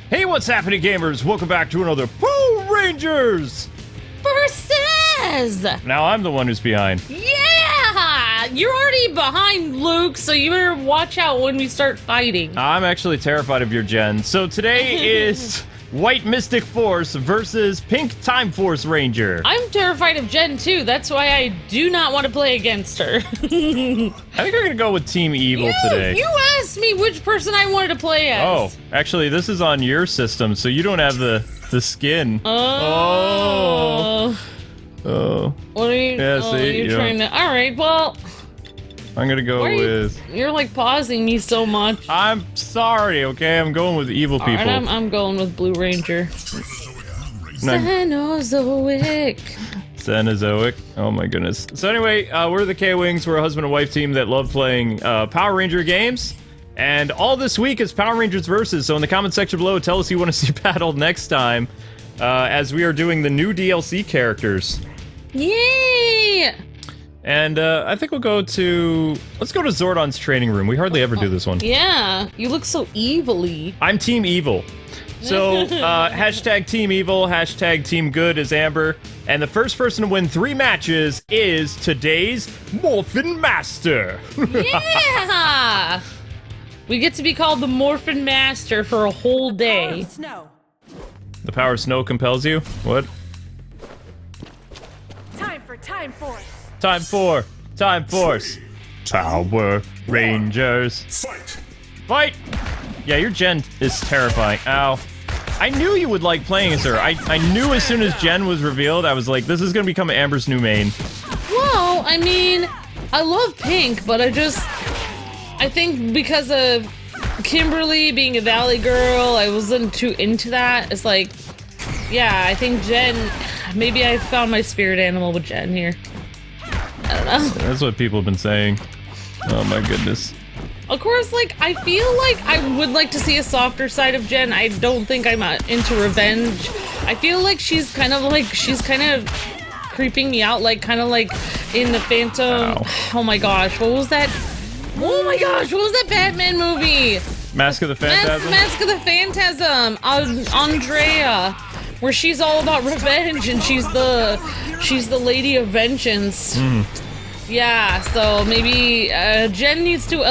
Hey, what's happening, gamers? Welcome back to another Power Rangers Versus! Now I'm the one who's behind. Yeah! You're already behind, Luke, so you better watch out when we start fighting. I'm actually terrified of your gen. So today is White Mystic Force versus Pink Time Force Ranger. I'm terrified of Jen, too. That's why I do not want to play against her. I think we're gonna go with Team Evil today. You asked me which person I wanted to play as. Oh, actually, this is on your system, so you don't have the skin. Oh. What are you? Yeah, see, you're trying to. All right, well. I'm gonna go with. You're like pausing me so much. I'm sorry, okay? I'm going with evil people. All right, I'm going with Blue Ranger. Cenozoic. Cenozoic. Oh my goodness. So anyway, we're the Kwings. We're a husband and wife team that love playing Power Ranger games. And all this week is Power Rangers Versus. So in the comment section below, tell us who you want to see battled next time, as we are doing the new DLC characters. Yay! And I think let's go to Zordon's training room. We hardly ever do this one. Yeah, you look so evilly. I'm Team Evil. So, hashtag Team Evil, hashtag Team Good is Amber. And the first person to win 3 matches is today's Morphin Master. Yeah! We get to be called the Morphin Master for a whole day. The power of snow compels you? What? Time for Time Force. Time Force. Power Rangers. Fight! Yeah, your gen is terrifying. Ow. I knew you would like playing as her. I knew as soon as Jen was revealed, I was like, this is gonna become Amber's new main. Well, I mean, I love Pink, but I think because of Kimberly being a Valley girl, I wasn't too into that. It's like, yeah, I think Jen, maybe I found my spirit animal with Jen here. I don't know. That's what people have been saying. Oh my goodness. Of course, like, I feel like I would like to see a softer side of Jen. I don't think I'm into revenge. I feel like she's kind of creeping me out, like, kind of like in the Phantom. Ow. Oh my gosh, what was that? Oh my gosh, what was that Batman movie? Mask of the Phantasm? Mask of the Phantasm. Andrea, where she's all about revenge and she's the Lady of Vengeance. Yeah, so maybe Jen needs to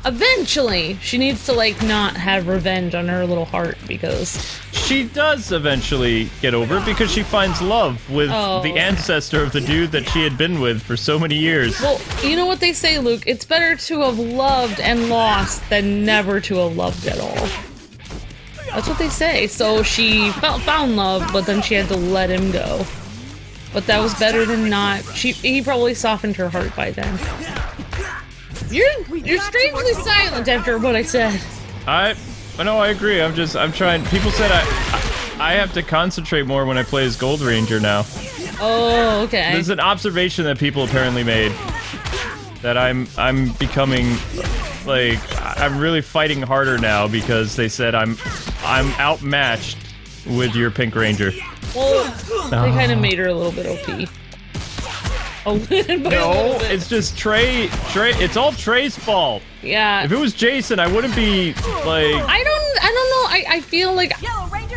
eventually she needs to like not have revenge on her little heart, because she does eventually get over it because she finds love with the ancestor of the dude that she had been with for so many years. Well, you know what they say, Luke? It's better to have loved and lost than never to have loved at all. That's what they say. So she found love, but then she had to let him go. But that was better than not. He probably softened her heart by then. You're strangely silent after what I said. I know, I agree. I'm trying. People said I have to concentrate more when I play as Gold Ranger now. Oh, okay. There's an observation that people apparently made that I'm becoming like I'm really fighting harder now because they said I'm outmatched with your Pink Ranger. Well, they kind of made her a little bit OP. No, it's just Trey. It's all Trey's fault. Yeah. If it was Jason, I wouldn't be like. I don't know. I feel like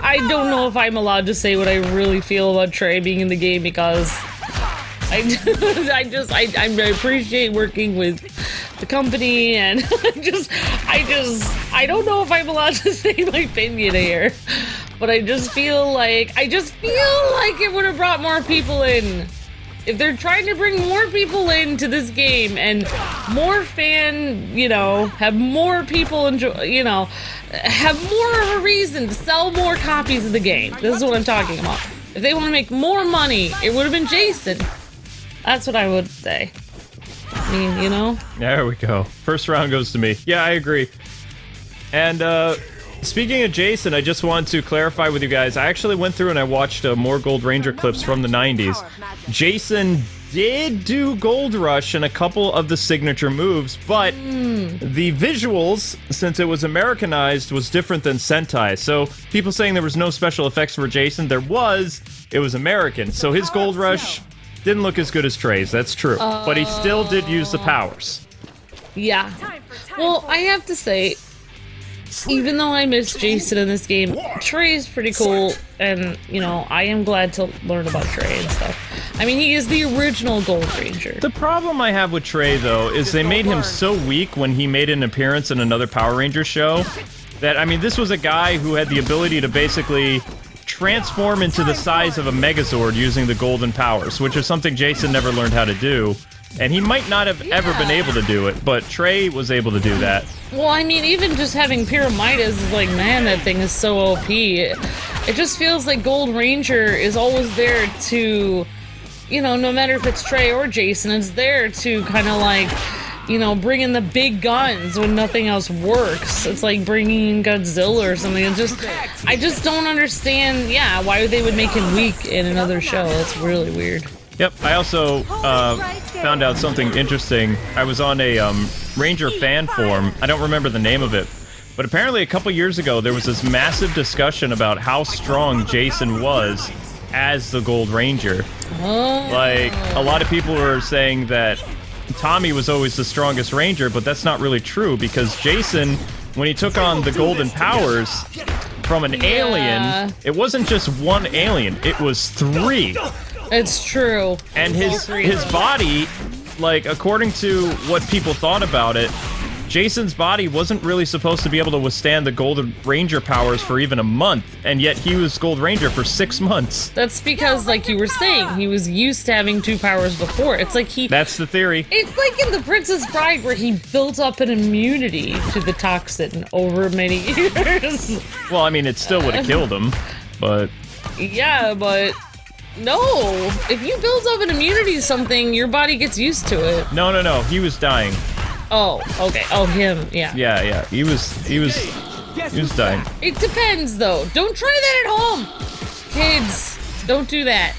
I don't know if I'm allowed to say what I really feel about Trey being in the game, because I appreciate working with the company, and I don't know if I'm allowed to say my opinion here. But I just feel like it would have brought more people in. If they're trying to bring more people into this game and more have more people enjoy, have more of a reason to sell more copies of the game. This is what I'm talking about. If they want to make more money, it would have been Jason. That's what I would say. I mean, There we go. First round goes to me. Yeah, I agree. And, speaking of Jason, I just want to clarify with you guys, I actually went through and I watched more Gold Ranger clips from the 90s. Jason did do Gold Rush and a couple of the signature moves, but the visuals, since it was Americanized, was different than Sentai. So people saying there was no special effects for Jason, it was American. So his Gold Rush didn't look as good as Trey's, that's true. But he still did use the powers. Yeah. Well, I have to say, even though I miss Jason in this game, Trey's pretty cool, and, you know, I am glad to learn about Trey and stuff. I mean, he is the original Gold Ranger. The problem I have with Trey, though, is they made him so weak when he made an appearance in another Power Ranger show that, I mean, this was a guy who had the ability to basically transform into the size of a Megazord using the golden powers, which is something Jason never learned how to do. And he might not have ever been able to do it, but Trey was able to do that. Well, I mean, even just having Pyramidas is like, man, that thing is so OP. It just feels like Gold Ranger is always there to, you know, no matter if it's Trey or Jason, it's there to kind of like, you know, bring in the big guns when nothing else works. It's like bringing in Godzilla or something. It's just, I just don't understand, yeah, why they would make him weak in another show. That's really weird. Yep, I also found out something interesting. I was on a Ranger fan forum. I don't remember the name of it, but apparently a couple years ago there was this massive discussion about how strong Jason was as the Gold Ranger. Oh. Like, a lot of people were saying that Tommy was always the strongest Ranger, but that's not really true, because Jason, when he took on the golden powers from an alien, it wasn't just one alien, it was 3. It's true. And his body, like, according to what people thought about it, Jason's body wasn't really supposed to be able to withstand the Golden Ranger powers for even a month, and yet he was Gold Ranger for 6 months. That's because, like you were saying, he was used to having 2 powers before. It's like he... That's the theory. It's like in The Princess Bride, where he built up an immunity to the toxin over many years. Well, I mean, it still would have killed him, but... Yeah, but... No! If you build up an immunity to something, your body gets used to it. No, he was dying. Oh, okay. Oh, him, yeah. Yeah, he was dying. It depends, though. Don't try that at home! Kids, don't do that.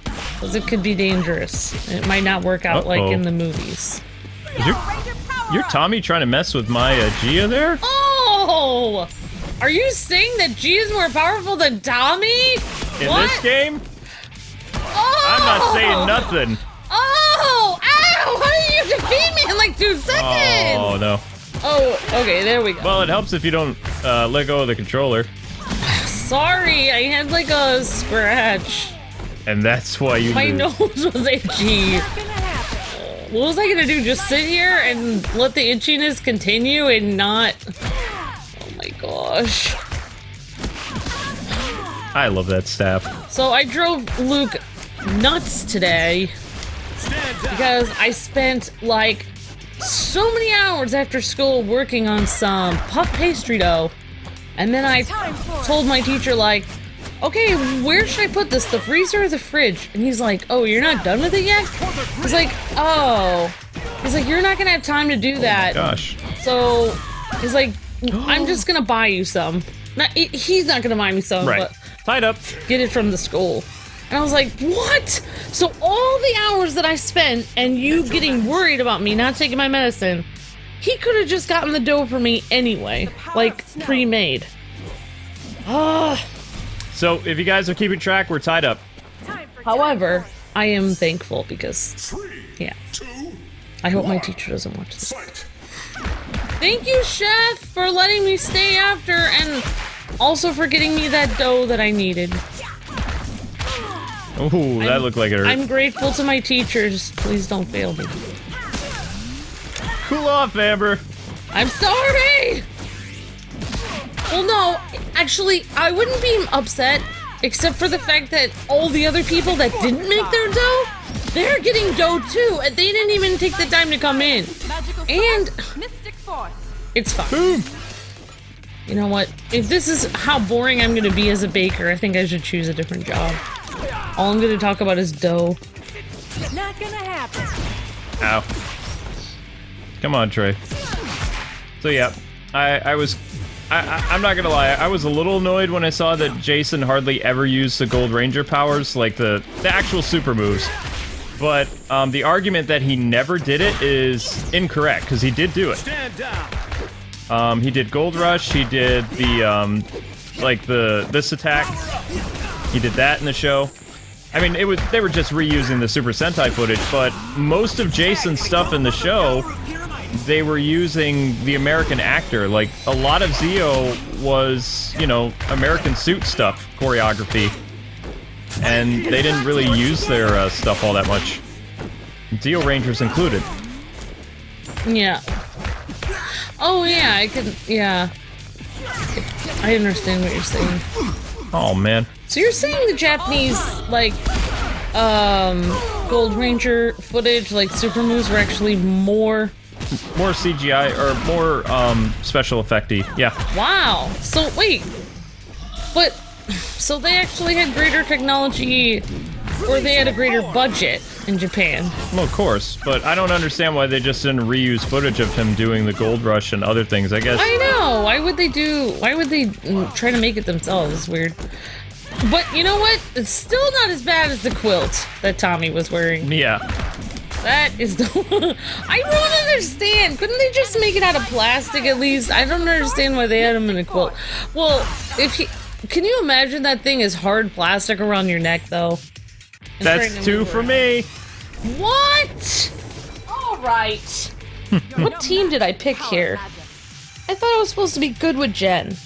Because it could be dangerous. It might not work out like in the movies. Is your Tommy trying to mess with my Gia there? Oh! Are you saying that Gia's more powerful than Tommy? In this game? Oh! I'm not saying nothing. Oh! Ow! How did you defeat me in like 2 seconds? Oh, no. Oh, okay, there we go. Well, it helps if you don't let go of the controller. Sorry, I had like a scratch. And that's why you My lose. nose was itchy. What was I gonna do? Just sit here and let the itchiness continue and not... Oh my gosh. I love that staff. So I drove Luke nuts today because I spent like so many hours after school working on some puff pastry dough, and then I told my teacher, like, okay, where should I put this, the freezer or the fridge? And he's like, oh, you're not done with it yet? He's like, oh. He's like, you're not gonna have time to do that. Gosh. So he's like, I'm just gonna buy you some. He's not gonna buy me some, Right. but Tied up. get it from the school. And I was like, what? So all the hours that I spent and you getting worried about me not taking my medicine, he could have just gotten the dough for me anyway, like pre-made. So, if you guys are keeping track, we're tied up. However, I am thankful because, yeah. I hope my teacher doesn't watch this. Thank you, Chef, for letting me stay after and also for getting me that dough that I needed. Ooh, that looked like it hurt. I'm grateful to my teachers. Please don't fail me. Cool off, Amber. I'm sorry! Well, no, actually, I wouldn't be upset except for the fact that all the other people that didn't make their dough, they're getting dough too, and they didn't even take the time to come in. And it's fine. Boom. You know what? If this is how boring I'm gonna be as a baker, I think I should choose a different job. All I'm gonna talk about is dough. Not gonna happen. Ow. Come on, Trey. So yeah, I'm not gonna lie, I was a little annoyed when I saw that Jason hardly ever used the Gold Ranger powers, like the actual super moves. But the argument that he never did it is incorrect, because he did do it. He did Gold Rush, he did the, this attack. He did that in the show. I mean, they were just reusing the Super Sentai footage, but most of Jason's stuff in the show they were using the American actor. Like, a lot of Zeo was, you know, American suit stuff, choreography. And they didn't really use their stuff all that much. Zeo Rangers included. Yeah. Oh, yeah, I could, yeah. I understand what you're saying. Oh, man. So you're saying the Japanese, like, Gold Ranger footage, like super moves, were actually more CGI, or more, special effecty, yeah. Wow. So, wait. But, so they actually had greater technology, or they had a greater budget in Japan? Well, of course, but I don't understand why they just didn't reuse footage of him doing the Gold Rush and other things, I guess. I know! Why would they try to make it themselves? It's weird. But, you know what? It's still not as bad as the quilt that Tommy was wearing. Yeah. That is the I don't understand. Couldn't they just make it out of plastic at least? I don't understand why they had him in a quilt. Well, can you imagine that thing is hard plastic around your neck, though? That's 2 for me. What? All right. What team did I pick here? I thought I was supposed to be good with Jen.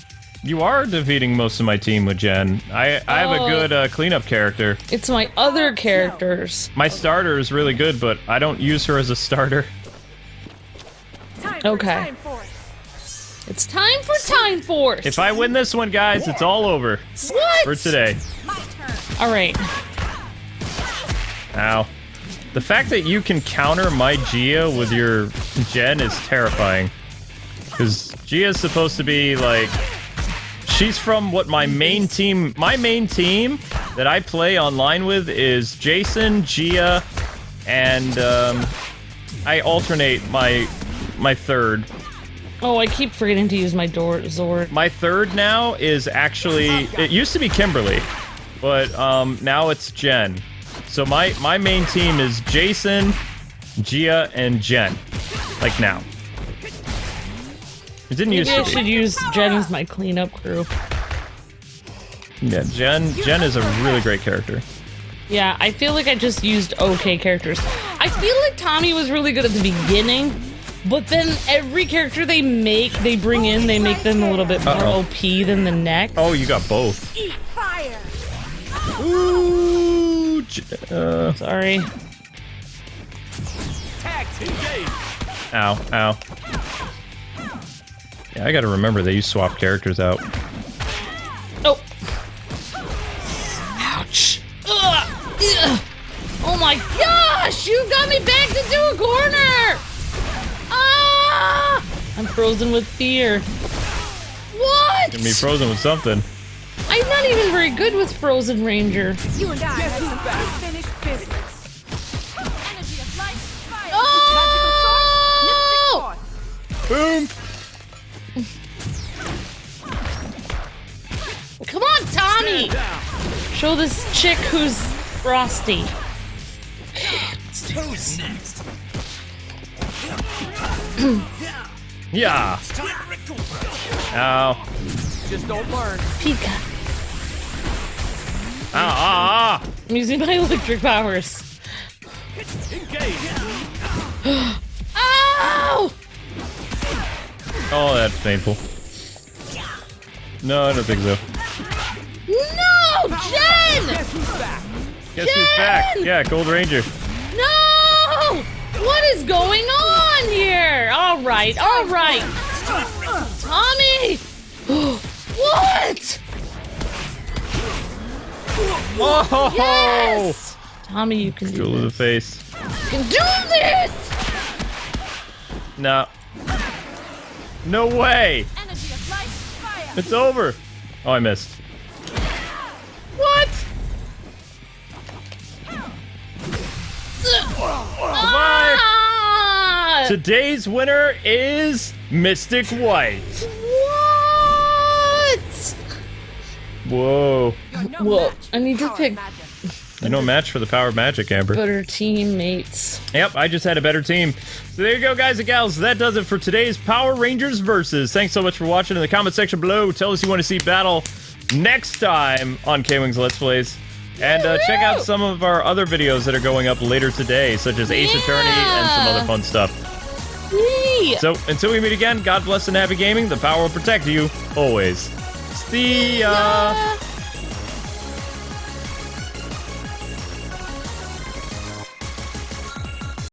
You are defeating most of my team with Jen. I have a good cleanup character. It's my other characters. My starter is really good, but I don't use her as a starter. Okay. It's time for Time Force. If I win this one, guys, it's all over. What? For today. All right. Ow. The fact that you can counter my Gia with your Jen is terrifying. Because Gia's supposed to be, like... She's from what my main team that I play online with is Jason, Gia, and I alternate my third. Oh, I keep forgetting to use my Zord. My third now is actually, it used to be Kimberly, but now it's Jen. So my main team is Jason, Gia, and Jen. Like now. It didn't used to be. Maybe I should use Jen as my cleanup crew. Yeah, Jen is a really great character. Yeah, I feel like I just used okay characters. I feel like Tommy was really good at the beginning, but then every character they bring in, they make them a little bit more OP than the next. Oh, you got both. Eat fire. Ooh, Sorry. Ow, ow. Yeah, I gotta remember that you swap characters out. Oh. Ouch. Ugh. Ugh. Oh my gosh! You got me back into a corner! Ah! I'm frozen with fear. What? Gonna be frozen with something. I'm not even very good with Frozen Ranger. You and I have some unfinished business. Energy of light, fire. Oh! Boom! Come on, Tommy! Show this chick who's frosty. Who's next? Yeah. Ow. Just don't learn. Pika. Ah. I'm using my electric powers. Engage. Ow! Oh, that's painful. No, I don't think so. No! Jen! Guess who's back? Guess who's back? Yeah, Gold Ranger. No! What is going on here? All right. Tommy! What? Oh! Yes! Tommy, you can Jewel do to the this. face. You can do this! No. No way! Energy of light, fire. It's over! Oh, I missed. What? Goodbye! Ah! Today's winner is Mystic White. What? Whoa. Well, I need to pick You know, match for the power of magic, Amber. better teammates. Yep, I just had a better team. So there you go, guys and gals. That does it for today's Power Rangers Versus. Thanks so much for watching. In the comment section below, tell us you want to see battle next time on KwingsLetsPlays. And check out some of our other videos that are going up later today, such as Ace Attorney and some other fun stuff. Yay! Bye! So, until we meet again, God bless and happy gaming. The power will protect you always. See ya!